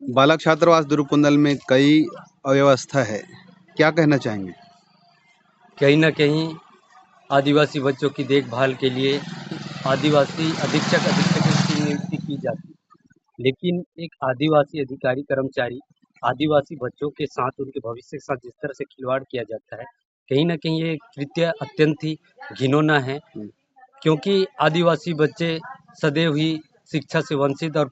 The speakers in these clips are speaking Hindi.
बालक छात्रावास दुरुकुंदल में कई अव्यवस्था है, क्या कहना चाहेंगे? कहीं न कहीं आदिवासी बच्चों की देखभाल के लिए आदिवासी अधीक्षक की नियुक्ति की जाती है। लेकिन एक आदिवासी अधिकारी कर्मचारी आदिवासी बच्चों के साथ, उनके भविष्य के साथ जिस तरह से खिलवाड़ किया जाता है, कहीं न कहीं ये कृत्य अत्यंत ही घिनौना है। क्योंकि आदिवासी बच्चे सदैव ही शिक्षा से वंचित और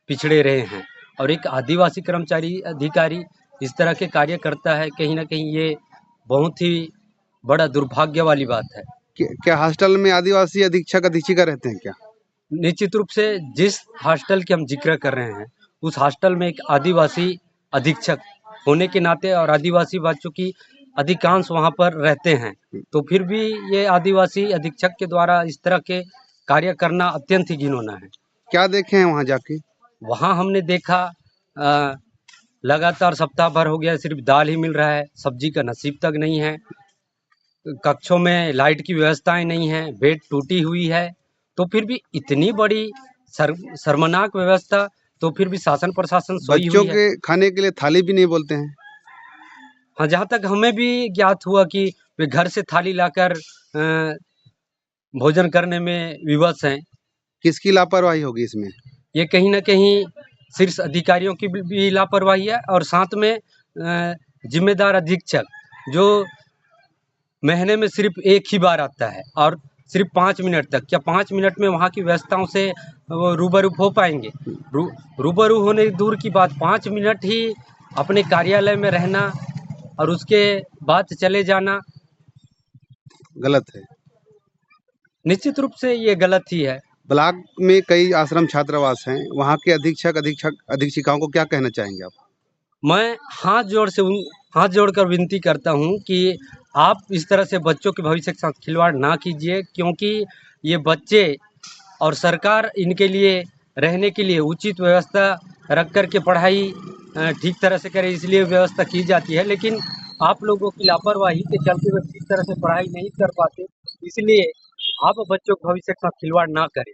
पिछड़े रहे हैं, और एक आदिवासी कर्मचारी अधिकारी इस तरह के कार्य करता है, कहीं न कहीं ये बहुत ही बड़ा दुर्भाग्य वाली बात है। क्या हॉस्टल में आदिवासी अधीक्षक अधीक्षिका रहते हैं क्या? निश्चित रूप से जिस हॉस्टल की हम जिक्र कर रहे हैं, उस हॉस्टल में एक आदिवासी अधीक्षक होने के नाते और आदिवासी बच्चों की अधिकांश वहाँ पर रहते हैं, तो फिर भी ये आदिवासी अधीक्षक के द्वारा इस तरह के कार्य करना अत्यंत ही घिनौना है। क्या देखे हैं वहाँ जाके? वहाँ हमने देखा लगातार सप्ताह भर हो गया सिर्फ दाल ही मिल रहा है, सब्जी का नसीब तक नहीं है, कक्षों में लाइट की व्यवस्थाएं नहीं है, बेड टूटी हुई है। तो फिर भी इतनी बड़ी शर्मनाक व्यवस्था, तो फिर भी शासन प्रशासन सोई बच्चों हुई है। के खाने के लिए थाली भी नहीं बोलते हैं। हाँ, जहाँ तक हमें भी ज्ञात हुआ कि वे घर से थाली लाकर भोजन करने में विवश हैं। किसकी लापरवाही होगी इसमें? ये कहीं न कहीं शीर्ष अधिकारियों की भी लापरवाही है, और साथ में जिम्मेदार अधीक्षक जो महीने में सिर्फ एक ही बार आता है, और सिर्फ 5 मिनट तक, क्या 5 मिनट में वहाँ की व्यवस्थाओं से वो रूबरू हो पाएंगे? रूबरू होने दूर की बात, 5 मिनट ही अपने कार्यालय में रहना और उसके बाद चले जाना गलत है। निश्चित रूप से ये गलत ही है। ब्लॉक में कई आश्रम छात्रावास हैं, वहाँ के अधीक्षिकाओं को क्या कहना चाहेंगे आप? मैं हाथ जोड़कर विनती करता हूँ कि आप इस तरह से बच्चों के भविष्य के साथ खिलवाड़ ना कीजिए, क्योंकि ये बच्चे और सरकार इनके लिए रहने के लिए उचित व्यवस्था रख कर के पढ़ाई ठीक तरह से करे, इसलिए व्यवस्था की जाती है। लेकिन आप लोगों की लापरवाही के चलते वे ठीक तरह से पढ़ाई नहीं कर पाते, इसलिए आप बच्चों के भविष्य के साथ खिलवाड़ ना करें।